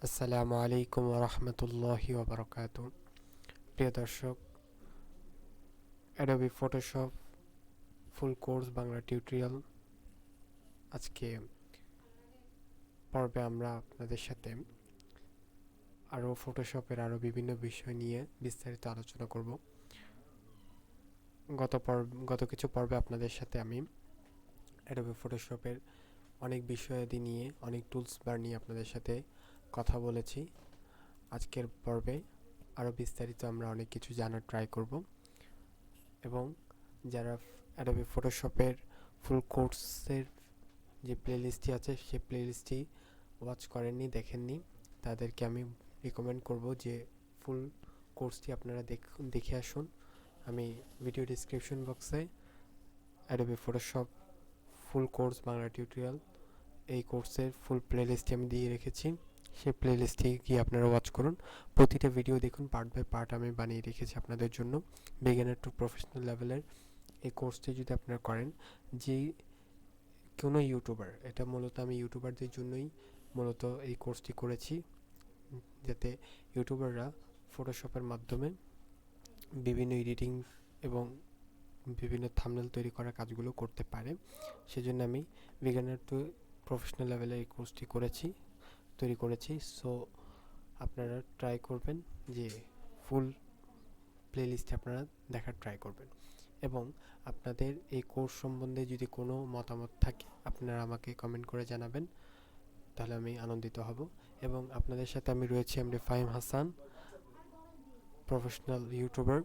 আসসালামু আলাইকুম রহমতুল্লাহি ওবরাকাতু। প্রিয় দর্শক, Adobe Photoshop full course Bangla tutorial আজকে পর্বে আমরা আপনাদের সাথে ফটোশপের আরও বিভিন্ন বিষয় নিয়ে বিস্তারিত আলোচনা করব। গত কিছু পর্বে আপনাদের সাথে আমি অ্যাডোবি ফটোশপের অনেক বিষয়াদি নিয়ে, অনেক টুলস বার নিয়ে আপনাদের সাথে কথা বলেছি। আজকের পর্বে আরও বিস্তারিত আমরা অনেক কিছু জানার ট্রাই করব এবং যারা অ্যাডোবি ফটোশপের ফুল কোর্সের যে প্লেলিস্টটি আছে সেই প্লেলিস্টটি ওয়াচ করেননি, দেখেননি, তাদেরকে আমি রিকমেন্ড করব যে ফুল কোর্সটি আপনারা দেখে আসুন। আমি ভিডিও ডিসক্রিপশন বক্সে Adobe Photoshop full course Bangla tutorial এই কোর্সের ফুল প্লেলিস্টটি আমি দিয়ে রেখেছি। সেই প্লেলিস্টে গিয়ে আপনারা ওয়াচ করুন, প্রতিটা ভিডিও দেখুন, পার্ট বাই পার্ট আমি বানিয়ে রেখেছি আপনাদের জন্য। বিগিনার টু প্রফেশনাল লেভেলের এই কোর্সটি যদি আপনারা করেন, যে কোনো ইউটিউবার, এটা মূলত আমি ইউটিউবারদের জন্যই মূলত এই কোর্সটি করেছি, যাতে ইউটিউবাররা ফটোশপের মাধ্যমে বিভিন্ন এডিটিং এবং বিভিন্ন থাম্বনেল তৈরি করার কাজগুলো করতে পারে। সেজন্য আমি বিগিনার টু প্রফেশনাল লেভেলে এই কোর্সটি তৈরি করেছি। সো আপনারা ট্রাই করবেন যে ফুল প্লেলিস্টে আপনারা দেখার ট্রাই করবেন এবং আপনাদের এই কোর্স সম্বন্ধে যদি কোনো মতামত থাকে আপনারা আমাকে কমেন্ট করে জানাবেন, তাহলে আমি আনন্দিত হব। এবং আপনাদের সাথে আমি রয়েছি Fahim Hasan, professional YouTuber.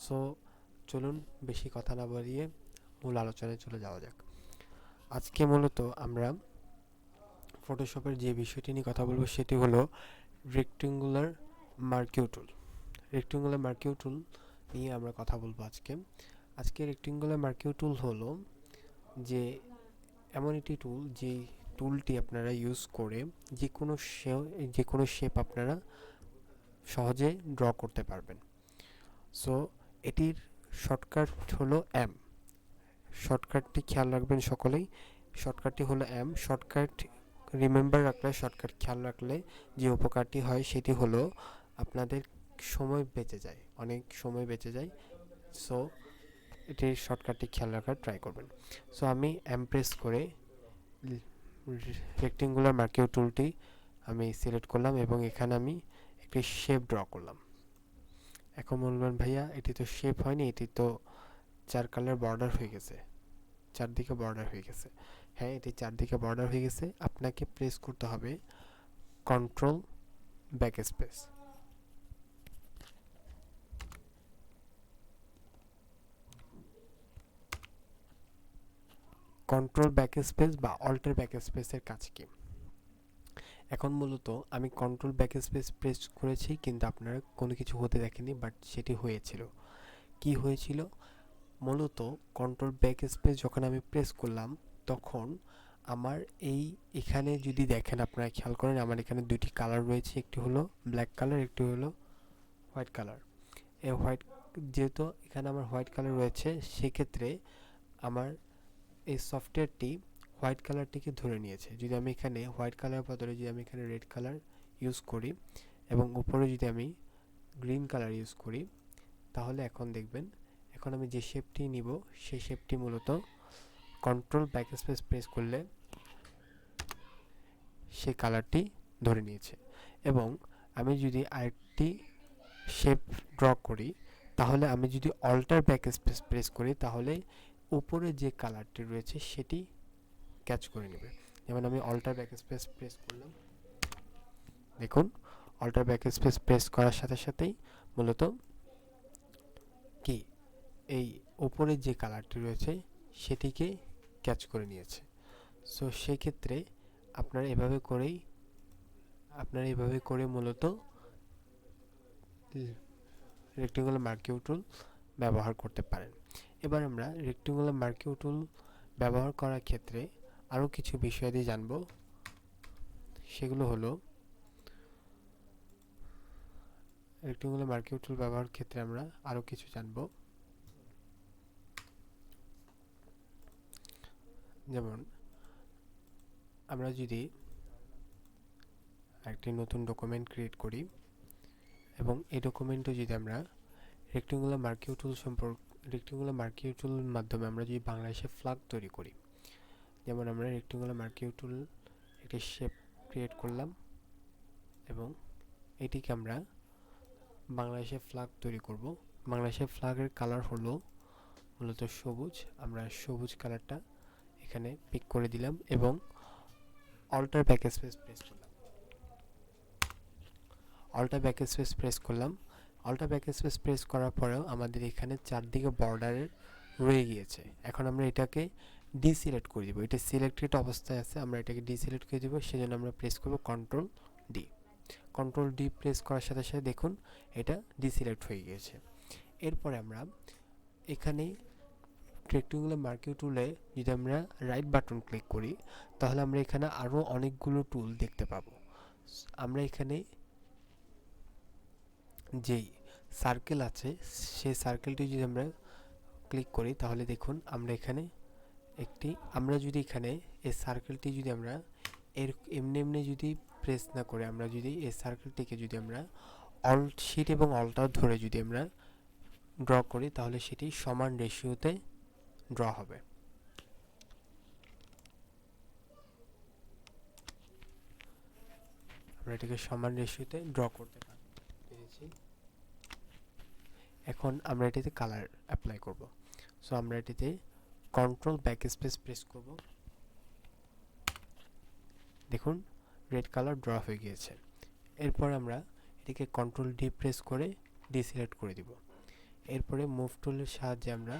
So চলুন বেশি কথা না বাড়িয়ে মূল আলোচনায় চলে যাওয়া যাক। আজকে মূলত আমরা ফটোশপের যে বিষয়টি নিয়ে কথা বলবো সেটি হলো রেক্টেঙ্গুলার মার্কিউ টুল। রেক্টেঙ্গুলার মার্কিউ টুল নিয়ে আমরা কথা বলবো আজকে রেক্টেঙ্গুলার মার্কিউ টুল হলো যে এমন একটি টুল, যে টুলটি আপনারা ইউজ করে যে কোনো শেপ আপনারা সহজে ড্র করতে পারবেন। সো এটির শর্টকাট হলো এম। শর্টকাটটি খেয়াল রাখবেন সকলেই, শর্টকাটটি হলো এম। শর্টকাট শর্টকাট খেয়াল রাখলে যে উপকারটি হয় সেটি হলো আপনাদের সময় বেঁচে যায়, অনেক সময় বেঁচে যায়। সো এটির শর্টকাটটি খেয়াল রাখার ট্রাই করবেন। সো আমি প্রেস করে রেক্টেঙ্গুলার মার্কিউ টুলটি আমি সিলেক্ট করলাম এবং এখানে আমি একটি শেপ ড্র করলাম। এখন বলবেন, ভাইয়া এটি তো শেপ হয়নি, এটি তো চার কালার বর্ডার হয়ে গেছে, চারদিকে বর্ডার হয়ে গেছে। হ্যাঁ, এটি চারদিকে বর্ডার হয়ে গেছে। আপনাকে প্রেস করতে হবে কন্ট্রোল ব্যাকস্পেস। কন্ট্রোল ব্যাকস্পেস বা অল্টার ব্যাকস্পেসের কাজ কি? এখন মূলত আমি কন্ট্রোল ব্যাকস্পেস প্রেস করেছি, কিন্তু আপনারা কোনো কিছু হতে দেখেনি, বাট সেটি হয়েছিল। কি হয়েছিল? মূলত কন্ট্রোল ব্যাকস্পেস যখন আমি প্রেস করলাম তখন আমার এখানে যদি দেখেন, আপনারা খেয়াল করেন, আমার এখানে দুইটি কালার রয়েছে, একটি হলো ব্ল্যাক কালার, একটি হলো হোয়াইট কালার। যেহেতু এখানে আমার হোয়াইট কালার রয়েছে, সেক্ষেত্রে আমার এই সফটওয়্যারটি হোয়াইট কালারটিকে ধরে নিয়েছে। যদি আমি এখানে হোয়াইট কালার বদলে যদি আমি এখানে রেড কালার ইউজ করি এবং উপরে যদি আমি গ্রিন কালার ইউজ করি, তাহলে এখন দেখবেন, এখন আমি যে শেপটি নিব সেই শেপটি মূলত কন্ট্রোল ব্যাকস্পেস প্রেস করলে সেই কালারটি ধরে নিয়েছে। এবং আমি যদি আরেকটি শেপ ড্র করি, তাহলে আমি যদি অল্টার ব্যাকস্পেস প্রেস করি, তাহলে উপরে যে কালারটি রয়েছে সেটি ক্যাচ করে নেবে। যেমন আমি অল্টার ব্যাকস্পেস প্রেস করলাম, দেখুন অল্টার ব্যাকস্পেস প্রেস করার সাথে সাথেই মূলত কি এই উপরে যে কালারটি রয়েছে সেটিকে ক্যাচ করে নিয়েছে। সো সেক্ষেত্রে আপনারা এভাবে করে মূলত রেক্টেঙ্গুলার মার্কিউ টুল ব্যবহার করতে পারেন। এবার আমরা রেক্টেঙ্গুলার মার্কিউ টুল ব্যবহার করার ক্ষেত্রে আরও কিছু বিষয়াদি জানব। সেগুলো হলো, রেক্টেঙ্গুলার মার্কিউ টুল ব্যবহার ক্ষেত্রে আমরা আরও কিছু জানব। যেমন আমরা যদি একটি নতুন ডকুমেন্ট ক্রিয়েট করি এবং এই ডকুমেন্টে যদি আমরা রেক্টেঙ্গুলার মার্কিউ টুলের মাধ্যমে আমরা যদি বাংলাদেশে ফ্ল্যাগ তৈরি করি, যেমন আমরা রেক্টেঙ্গুলার মার্কিউ টুল একটি শেপ ক্রিয়েট করলাম এবং এটিকে আমরা বাংলাদেশের ফ্ল্যাগ তৈরি করব। বাংলাদেশের ফ্ল্যাগের কালার হলো মূলত সবুজ। আমরা সবুজ কালারটা এখানে পিক করে দিলাম এবং অল্টার ব্যাকস্পেস প্রেস করলাম। অল্টার ব্যাকস্পেস প্রেস করার পরেও আমাদের এখানে চারদিকে বর্ডারের রয়ে গিয়েছে। এখন আমরা এটাকে ডিসিলেক্ট করে দিব। এটা সিলেক্টেড অবস্থায় আছে, আমরা এটাকে ডিসিলেক্ট করে দিব। সেজন্য আমরা প্রেস করব কন্ট্রোল ডি প্রেস করার সাথে সাথে দেখুন এটা ডিসিলেক্ট হয়ে গিয়েছে। এরপরে আমরা এখানে রেক্টেঙ্গুলার মার্কিউ টুলে যদি আমরা রাইট বাটন ক্লিক করি তাহলে আমরা এখানে আরও অনেকগুলো টুল দেখতে পাবো। আমরা এখানে যেই সার্কেল আছে সেই সার্কেলটি যদি আমরা ক্লিক করি তাহলে দেখুন আমরা এখানে আমরা যদি এখানে এই সার্কেলটি যদি আমরা এমনি যদি প্রেস না করে আমরা যদি এই সার্কেলটিকে যদি আমরা অল্ট শিট এবং অল্টার ধরে যদি আমরা ড্র করি তাহলে সেটি সমান রেশিওতে ড্র হবে। আমরা এটাকে সমান রেশিওতে ড্র করতে পেরেছি। এখন আমরা এটিতে কালার অ্যাপ্লাই করব। সো আমরা এটিতে কন্ট্রোল ব্যাকস্পেস প্রেস করব। দেখুন রেড কালার ড্র হয়ে গিয়েছে। এরপর আমরা এটিকে কন্ট্রোল ডি প্রেস করে ডিসিলেক্ট করে দিব। এরপরে মুভ টুলের সাহায্যে আমরা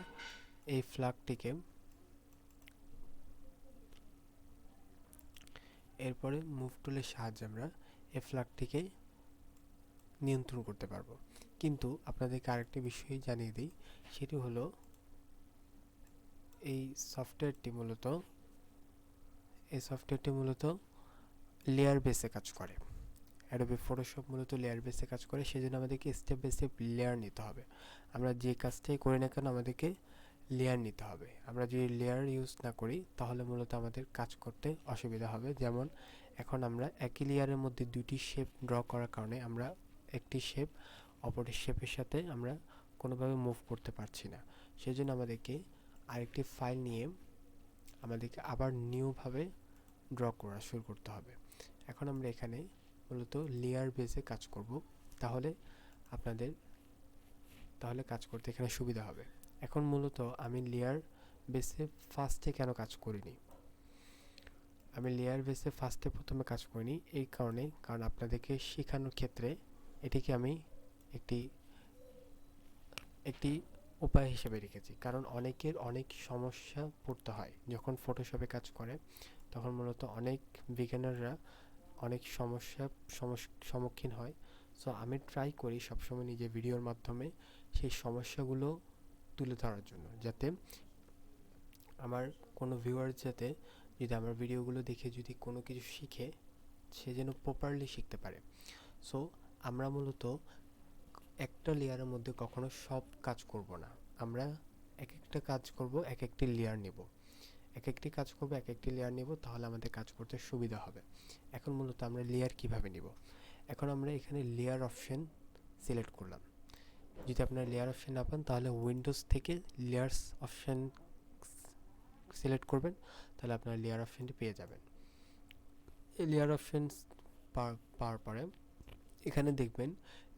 এই ফ্ল্যাগটিকে নিয়ন্ত্রণ করতে পারবো। কিন্তু আপনাদেরকে আরেকটি বিষয় জানিয়ে দিই, সেটি হলো এই সফটওয়্যারটি মূলত লেয়ার বেসে কাজ করে। অ্যাডোবি ফটোশপ মূলত লেয়ার বেসে কাজ করে, সেজন্য আমাদেরকে স্টেপ বাই স্টেপ লেয়ার নিতে হবে। আমরা যে কাজটাই করি না কেন আমাদেরকে লেয়ার নিতে হবে। আমরা যদি লেয়ার ইউজ না করি তাহলে মূলত আমাদের কাজ করতে অসুবিধা হবে। যেমন এখন আমরা একই লেয়ারের মধ্যে দুটি শেপ ড্র করার কারণে আমরা একটি শেপ অপরটি শেপের সাথে আমরা কোনোভাবে মুভ করতে পারছি না। সেজন্য আমাদেরকে আরেকটি ফাইল নিয়ে আমাদেরকে আবার নিউভাবে ড্র করা শুরু করতে হবে। এখন আমরা এখানে মূলত লেয়ার বেসে কাজ করব, তাহলে কাজ করতে এখানে সুবিধা হবে। এখন মূলত আমি লেয়ার বেসে ফার্স্টে কেন কাজ করিনি, প্রথমে কাজ করিনি এই কারণ আপনাদেরকে শেখানোর ক্ষেত্রে এটিকে আমি একটি উপায় হিসেবে রেখেছি। কারণ অনেকের অনেক সমস্যা পড়তে হয় যখন ফটোশপে কাজ করে, তখন মূলত অনেক বিগিনাররা অনেক সমস্যার সম্মুখীন হয়। সো আমি ট্রাই করি সবসময় নিজের ভিডিওর মাধ্যমে সেই সমস্যাগুলো তুলে ধরার জন্য, যাতে আমার কোনো ভিউয়ার যদি আমার ভিডিওগুলো দেখে যদি কোনো কিছু শিখে সে যেন প্রপারলি শিখতে পারে। সো আমরা মূলত একটা লেয়ারের মধ্যে কখনো সব কাজ করব না। আমরা এক একটি কাজ করব, এক একটি লেয়ার নেব, তাহলে আমাদের কাজ করতে সুবিধা হবে। এখন মূলত আমরা লেয়ার কিভাবে নিব, এখন আমরা এখানে লেয়ার অপশন সিলেক্ট করলাম। যদি আপনারা লেয়ার অপশন না পান তাহলে উইন্ডোজ থেকে লেয়ার্স অপশন সিলেক্ট করবেন, তাহলে আপনারা লেয়ার অপশনটি পেয়ে যাবেন। এই লেয়ার অপশন পাওয়ার পরে এখানে দেখবেন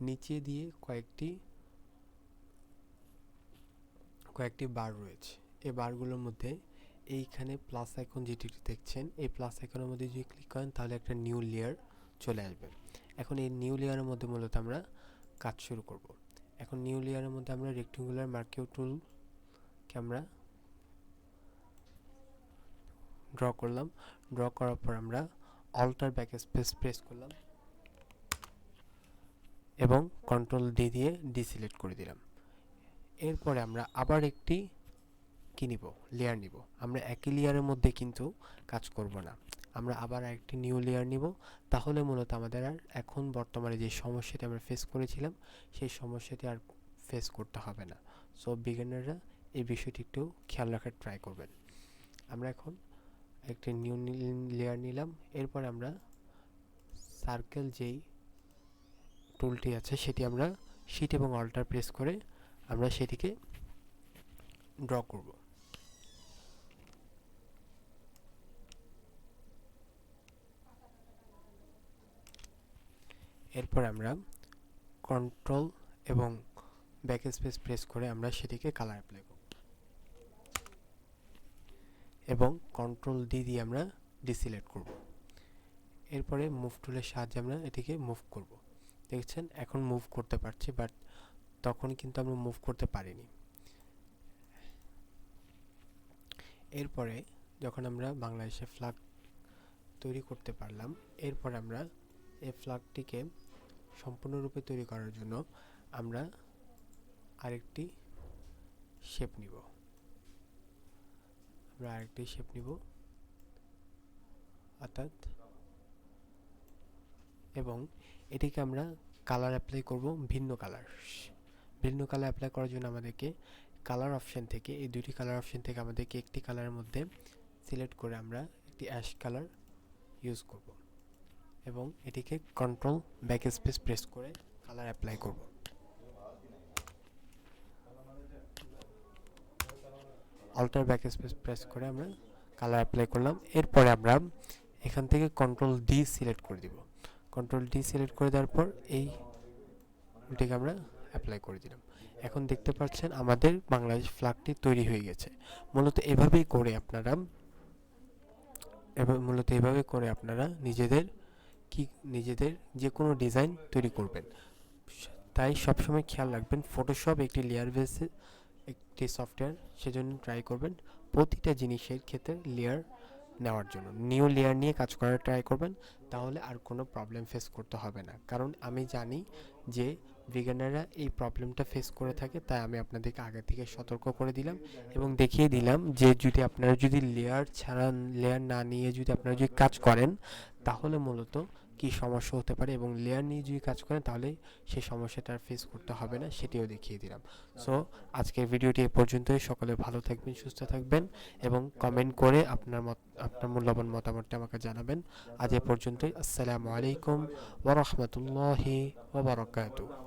নিচে দিয়ে কয়েকটি বার রয়েছে। এই বারগুলোর মধ্যে এইখানে প্লাস আইকন যেটি দেখছেন, এই প্লাস আইকনের মধ্যে যদি ক্লিক করেন তাহলে একটা নিউ লেয়ার চলে আসবে। এখন এই নিউ লেয়ারের মধ্যে মূলত আমরা কাজ শুরু করব। এখন নিউ লেয়ারের মধ্যে আমরা রেক্টেঙ্গুলার মার্কিউ টুলকে আমরা ড্র করলাম। ড্র করার পর আমরা অল্টার ব্যাকস্পেস প্রেস করলাম এবং কন্ট্রোল ডি দিয়ে ডিসিলেক্ট করে দিলাম। এরপরে আমরা আবার একটি লেয়ার নিব। আমরা একই লেয়ারের মধ্যে কিন্তু কাজ করব না, আমরা আবার একটি নিউ লেয়ার নিব। তাহলে মূলত আমাদের আর এখন বর্তমানে যে সমস্যাটি আমরা ফেস করেছিলাম সেই সমস্যাটি আর ফেস করতে হবে না। সো বিগিনাররা এই বিষয়টি একটু খেয়াল রাখার ট্রাই করবেন। আমরা এখন একটি নিউ লেয়ার নিলাম। এরপর আমরা সার্কেল যেই টুলটি আছে সেটি আমরা শিট এবং অল্টার প্রেস করে আমরা সেটিকে ড্র করব। এরপর আমরা কন্ট্রোল এবং ব্যাক স্পেস প্রেস করে আমরা সেটিকে কালার অ্যাপ্লাই করব এবং কন্ট্রোল ডি দিয়ে আমরা ডিসিলেক্ট করব। এরপরে মুভ টুলের সাহায্যে আমরা এটিকে মুভ করব। দেখছেন এখন মুভ করতে পারছি, বাট তখন কিন্তু আমরা মুভ করতে পারিনি। এরপরে যখন আমরা বাংলাদেশে ফ্ল্যাগ তৈরি করতে পারলাম, এরপর আমরা এই ফ্ল্যাগটিকে সম্পূর্ণরূপে তৈরি করার জন্য আমরা আরেকটি শেপ নিব। অর্থাৎ এবং এটিকে আমরা কালার অ্যাপ্লাই করব ভিন্ন কালার অ্যাপ্লাই করার জন্য আমাদেরকে কালার অপশন থেকে এই দুটি কালার অপশন থেকে আমাদেরকে একটি কালারের মধ্যে সিলেক্ট করে আমরা একটি অ্যাশ কালার ইউজ করব এবং এটিকে কন্ট্রোল ব্যাক স্পেস প্রেস করে কালার অ্যাপ্লাই করব। অল্টার ব্যাক স্পেস প্রেস করে আমরা কালার অ্যাপ্লাই করলাম। এরপরে আমরা এখান থেকে কন্ট্রোল ডি সিলেক্ট করে দিব। কন্ট্রোল ডি সিলেক্ট করে দেওয়ার পর এইটিকে আমরা অ্যাপ্লাই করে দিলাম। এখন দেখতে পাচ্ছেন আমাদের বাংলাদেশ ফ্ল্যাগটি তৈরি হয়ে গেছে। মূলত এভাবেই করে আপনারা নিজেদের যে কোনো ডিজাইন তৈরি করবেন। তাই সবসময় খেয়াল রাখবেন ফটোশপ একটি লেয়ার বেসে একটি সফটওয়্যার, সেজন্য ট্রাই করবেন প্রতিটা জিনিসের ক্ষেত্রে লেয়ার নেওয়ার জন্য। নিউ লেয়ার নিয়ে কাজ করার ট্রাই করবেন, তাহলে আর কোনো প্রবলেম ফেস করতে হবে না। কারণ আমি জানি যে বিগিনাররা এই প্রবলেমটা ফেস করে থাকে, তাই আমি আপনাদেরকে আগে থেকে সতর্ক করে দিলাম এবং দেখিয়ে দিলাম যে আপনারা যদি লেয়ার না নিয়ে আপনারা যদি কাজ করেন তাহলে মূলত কি সমস্যা হতে পারে, এবং লেয়ার নিয়ে যদি কাজ করেন তাহলে সেই সমস্যাটা ফেস করতে হবে না, সেটিও দেখিয়ে দিলাম। সো আজকের ভিডিওটি এ পর্যন্তই। সকলে ভালো থাকবেন, সুস্থ থাকবেন এবং কমেন্ট করে আপনার মূল্যবান মতামতটা আমাকে জানাবেন। আজ এ পর্যন্তই। আসসালামু আলাইকুম ওয়া রাহমাতুল্লাহি ওয়া বারাকাতুহু।